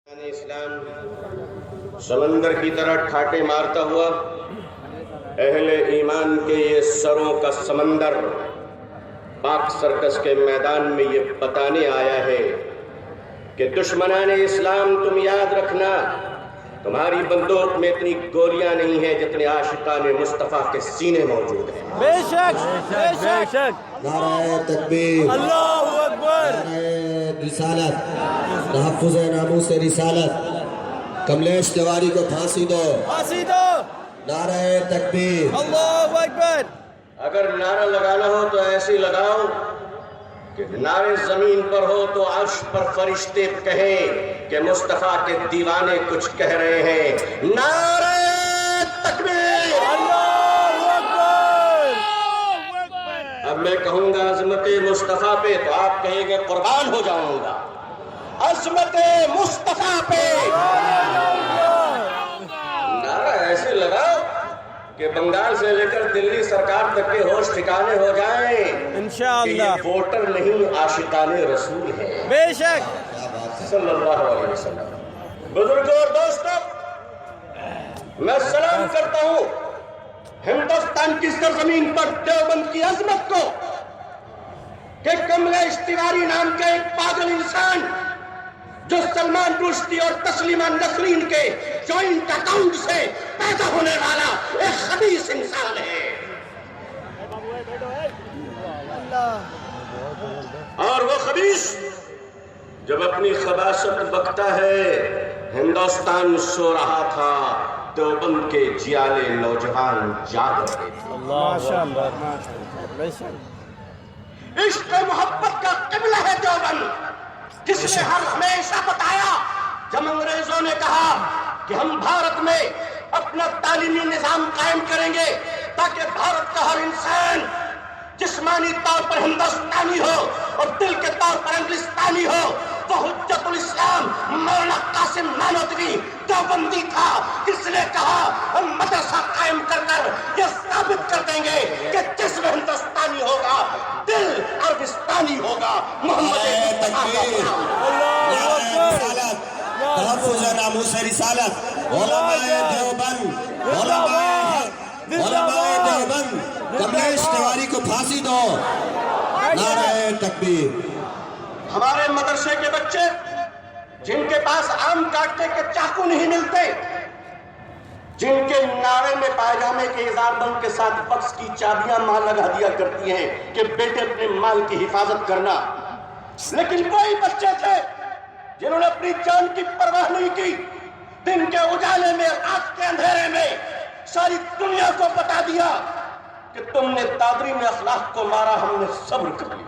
اسلام سمندر کی طرح ٹھاٹے مارتا ہوا اہل ایمان کے یہ سروں کا سمندر پاک سرکس کے میدان میں یہ بتانے آیا ہے کہ دشمنان اسلام تم یاد رکھنا، تمہاری بندوق میں اتنی گولیاں نہیں ہیں جتنے عاشقان مصطفیٰ کے سینے موجود ہیں۔ بے شک بے شک۔ نعرہ تکبیر، اللہ اکبر، نعرہ رسالت، تحفظ ناموس رسالت، کملیش تیواری کو پھانسی دو، پھانسی دو، نعرہ تکبیر۔ اللہ اکبر۔ اگر نعرہ لگانا ہو تو ایسی لگاؤ کہ نعرے زمین پر ہو تو عرش پر فرشتے کہیں کہ مصطفیٰ کے دیوانے کچھ کہہ رہے ہیں۔ نعرہ تکبیر۔ اللہ اکبر۔ اب میں کہوں گا عظمت مصطفیٰ پہ تو آپ کہیں گے قربان ہو جاؤں گا۔ عظمت مصطفیٰ پہ نعرہ ایسے لگاؤ کہ بنگال سے لے کر دلی سرکار تک کے ہوش ٹھکانے ہو جائیں انشاءاللہ۔ کہ یہ ووٹر نہیں عاشقان رسول ہے بے شک۔ صلی اللہ علیہ وسلم۔ بزرگوں اور دوستوں، میں سلام کرتا ہوں ہندوستان کی سرزمین پر دیوبند کی عظمت کو کہ کملیش تیواری نام کا ایک پاگل انسان جو سلمان رشدی اور تسلیمہ نسرین کے جوائنٹ اکاؤنٹ سے پیدا ہونے والا ایک خبیث انسان ہے، اور وہ خبیث جب اپنی خباثت بکتا ہے، ہندوستان سو رہا تھا، دیوبند کے جیالے نوجوان جاگ رہے تھے۔ ماشاءاللہ۔ عشق محبت کا قبلہ ہے دیوبند، جس نے ہمیشہ بتایا جب انگریزوں نے کہا کہ ہم بھارت میں اپنا تعلیمی نظام قائم کریں گے تاکہ بھارت کا ہر انسان جسمانی طور پر ہندوستانی ہو اور دل کے طور پر انگلستانی ہو، وہ حجت الاسلام مولانا قاسم نانوتوی دیوبندی تھا، جس نے کہا ہم مدرسہ قائم کر کر یہ ثابت کر دیں گے کہ جسم ہندوستانی ہوگا، دل عربستانی ہوگا۔ محمد تکبیر، نعرہ رسالت، تحفظ ناموس رسالت، علماء دیوبند، علماء دیوبند، کملیش تیواری کو پھانسی دو، نعرہ تکبیر۔ ہمارے مدرسے کے بچے جن کے پاس آم کاٹنے کے چاقو نہیں ملتے، جن کے نعرے میں پائجامے کے اظہار بند کے ساتھ بکس کی چابیاں ماں لگا دیا کرتی ہیں کہ بیٹے اپنے مال کی حفاظت کرنا، لیکن وہی بچے تھے جنہوں نے اپنی جان کی پرواہ نہیں کی، دن کے اجالے میں، رات کے اندھیرے میں ساری دنیا کو بتا دیا کہ تم نے دادری میں اخلاق کو مارا، ہم نے صبر کر لیا،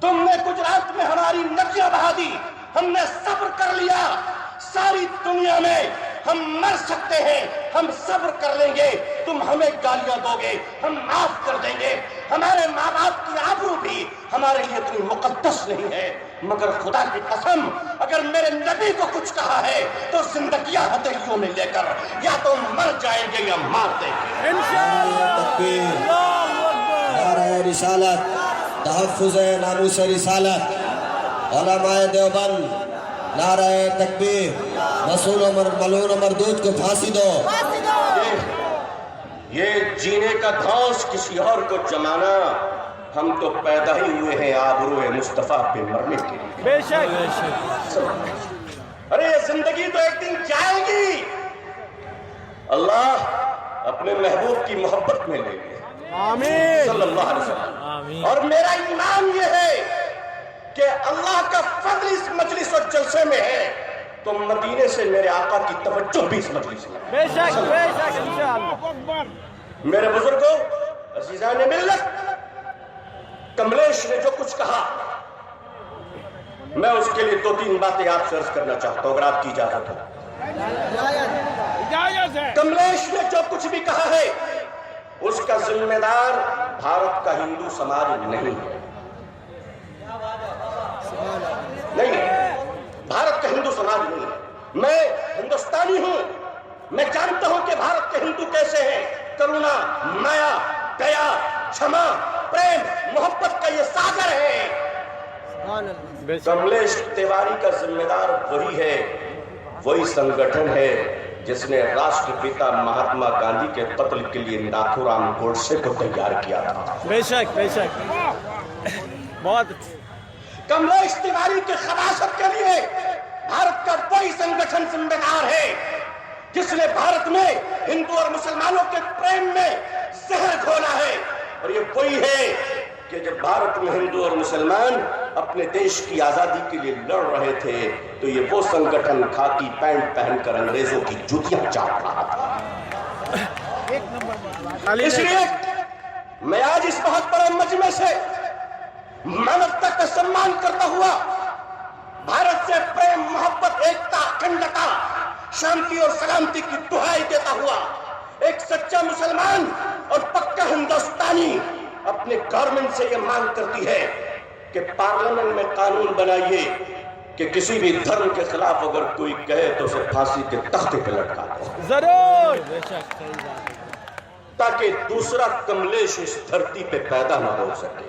تم نے گجرات میں ہماری ندیاں بہا دی، ہم نے صبر کر لیا، ساری دنیا میں ہم مر سکتے ہیں، ہم صبر کر لیں گے، تم ہمیں گالیاں دو گے، ہم معاف کر دیں گے، ہمارے ماں باپ کی آبرو بھی ہمارے لیے اتنی مقدس نہیں ہے، مگر خدا کی قسم اگر میرے نبی کو کچھ کہا ہے تو زندگیاں ہتھیلیوں میں لے کر یا تو مر جائیں گے یا مار دیں گے۔ تکبیر، نعرہ رسالت، تحفظ ناموس رسالت، علماء دیوبند، نعرہ تکبیر، ملعون مردود کو پھانسی دو۔ یہ جینے کا دھوس کسی اور کو جمانا، ہم تو پیدا ہی ہوئے ہیں آبروئے مصطفیٰ پہ مرنے کے لیے۔ بے شک۔ ارے یہ زندگی تو ایک دن جائے گی، اللہ اپنے محبوب کی محبت میں لے گئے آمین صلی اللہ علیہ وسلم۔ اور میرا ایمان یہ ہے کہ اللہ کا فضل اس مجلس اور جلسے میں ہے تو مدینے سے میرے آقا کی توجہ بھی اس مجلس میں۔ بے شک بے شک انشاءاللہ۔ میرے بزرگوں، عزیزان ملت، کملیش نے جو کچھ کہا میں اس کے لیے دو تین باتیں آپ سے عرض کرنا چاہتا ہوں اگر آپ کی اجازت ہو۔ کملیش نے جو کچھ بھی کہا ہے اس کا ذمہ دار بھارت کا ہندو سماج نہیں ہے، بھارت کا ہندو سماج نہیں ہے، میں ہندوستانی ہوں، میں جانتا ہوں کہ بھارت کے ہندو کیسے ہیں، کرونا، مایا، دیا، چھما، پریم، محبت کا یہ ساگر ہے، कमलेश तिवारी का जिम्मेदार वही है, वही संगठन है जिसने राष्ट्रपिता महात्मा गांधी के कत्ल के लिए नाथूराम गोडसे को तैयार किया था। बेशक बेशक, बहुत कमलेश तिवारी के खलासत के लिए भारत का वही संगठन जिम्मेदार है जिसने भारत में हिंदू और मुसलमानों के प्रेम में जहर घोला है। और ये वही है कि जब भारत में हिंदू और मुसलमान अपने देश की आजादी के लिए लड़ रहे थे तो ये वो संगठन खाकी पैंट पहनकर अंग्रेजों की जूतियां चाट रहा था। इसलिए मैं आज इस बहुत बड़े मजमे से मानवता का सम्मान करता हुआ भारत से प्रेम, मोहब्बत, एकता, अखंडता, शांति और सलामती की दुहाई देता हुआ एक सच्चा मुसलमान और पक्का हिंदुस्तानी अपने गवर्नमेंट से यह मांग करती है कि पार्लियामेंट में कानून बनाइए कि किसी भी धर्म के खिलाफ अगर कोई कहे तो उसे फांसी के तख्ते पर लटका दो, जरूर। बेशक, सही बात है। ताकि दूसरा कमलेश इस धरती पे पैदा न हो सके।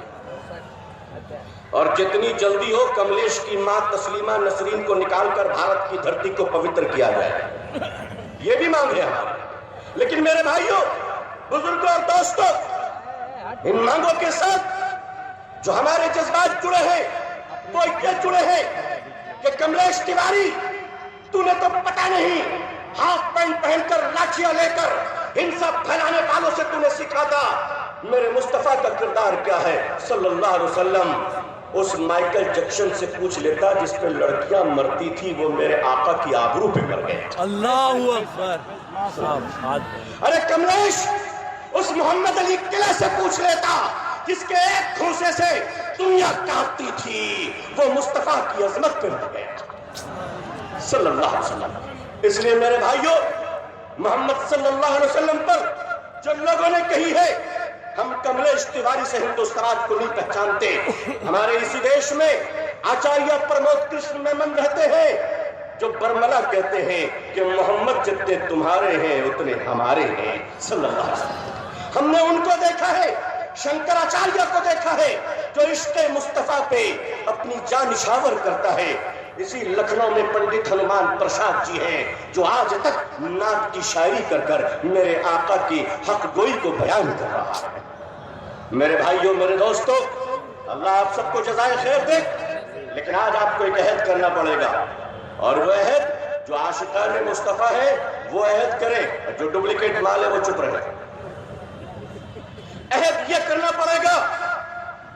और जितनी जल्दी हो कमलेश की मां तस्लीमा नसरीन को निकालकर भारत की धरती को पवित्र किया जाए, ये भी मांग है हमारी। लेकिन मेरे भाइयों, बुजुर्गों और दोस्तों, इन मांगों के साथ जो हमारे जज्बात जुड़े हैं वो ये जुड़े हैं कि कमलेश तिवारी, तूने तो पता नहीं हाफ पैंट पहनकर लाठियां लेकर हिंसा फैलाने वालों से तूने सीखा था मेरे मुस्तफा का किरदार क्या है सल्लल्लाहु अलैहि वसल्लम। उस माइकल जैक्सन से पूछ लेता जिस पे लड़कियां मरती थी, वो मेरे आका की आबरू पे मर गए। अल्लाहू अकबर। अरे कमलेश, उस मोहम्मद अली किला से पूछ लेता जिसके एक घूंसे से दुनिया कांपती थी, वो मुस्तफा की अजमत पे मर गया सल्लल्लाहु अलैहि वसल्लम। इसलिए मेरे भाइयों, मोहम्मद सल्लल्लाहु अलैहि वसल्लम पर जो लोगों ने कही है हम कमलेश तिवारी से हिंदुस्तान को नहीं पहचानते। हमारे इसी देश में आचार्य प्रमोद कृष्ण मेमन रहते हैं जो बरमला कहते हैं कि मोहम्मद जितने तुम्हारे हैं उतने हमारे हैं सल्लल्लाहु अलैहि वसल्लम। हमने उनको देखा है, शंकराचार्य को देखा है जो इश्क़े मुस्तफा पे अपनी जान निछावर करता है। इसी लखनऊ में पंडित हनुमान प्रसाद जी हैं जो आज तक नात की शायरी कर कर मेरे आका की हक गोई को बयान कर रहा है। मेरे भाइयों, मेरे दोस्तों, अल्लाह आप सबको जज़ाए खैर दे। लेकिन आज आपको एक अहद करना पड़ेगा, और वो अहद जो आशिकाने मुस्तफा है वो अहद करे, जो डुप्लीकेट माल है वो चुप रहे। अहद यह करना पड़ेगा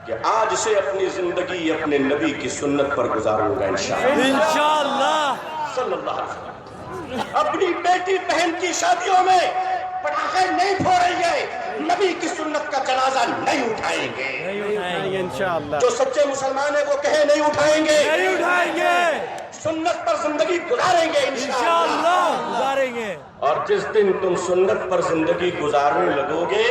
कि आज से अपनी जिंदगी अपने नबी की सुन्नत पर गुजारूंगा इंशाअल्लाह सल्लल्लाहु अलैहि वसल्लम। अपनी बेटी बहन की शादियों में पटाखे नहीं फोड़ेंगे, नबी की सुन्नत का जनाजा नहीं उठाएंगे इंशाअल्लाह। जो सच्चे मुसलमान है वो कहे नहीं उठाएंगे, नहीं उठाएंगे, सुन्नत पर जिंदगी गुजारेंगे इंशाअल्लाह गुजारेंगे। और जिस दिन तुम सुन्नत पर जिंदगी गुजारने लगोगे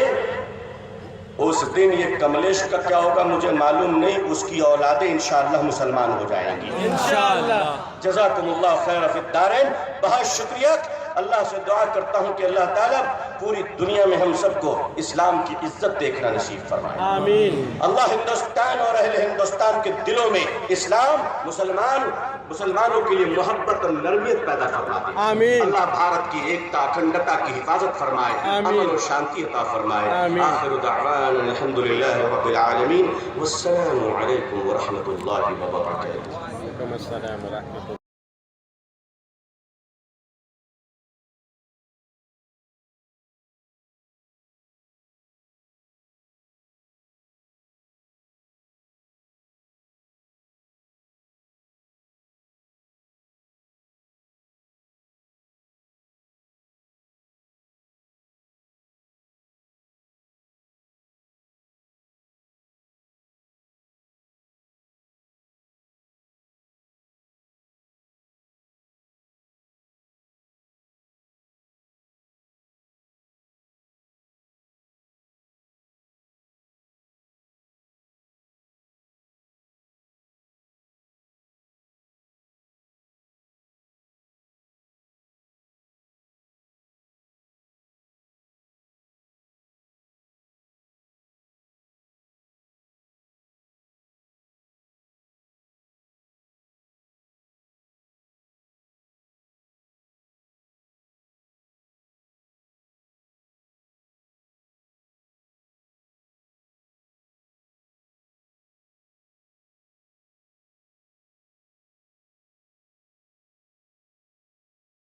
उस दिन ये कमलेश का क्या होगा मुझे मालूम नहीं, उसकी औलादें इंशाअल्लाह मुसलमान हो जाएंगी इंशाअल्लाह। जज़ाकुमुल्लाह खैर फिद दारैन। बहुत शुक्रिया। अल्लाह से दुआ करता हूँ कि अल्लाह ताला पूरी दुनिया में हम सबको इस्लाम की इज्जत देखना नसीब फरमाए। आमीन। अल्लाह हिंदुस्तान और अहले हिंदुस्तान के दिलों में इस्लाम, मुसलमानों के लिए मोहब्बत और नरमियत पैदा फरमाए। आमीन। अल्लाह भारत की एकता, अखंडता की हिफाजत फरमाए, अमन और शांति अता फरमाए। आखिर दावाना अल्हम्दुलिल्लाहि रब्बिल आलमीन। वस्सलामु अलैकुम व रहमतुल्लाहि व बरकातुहू।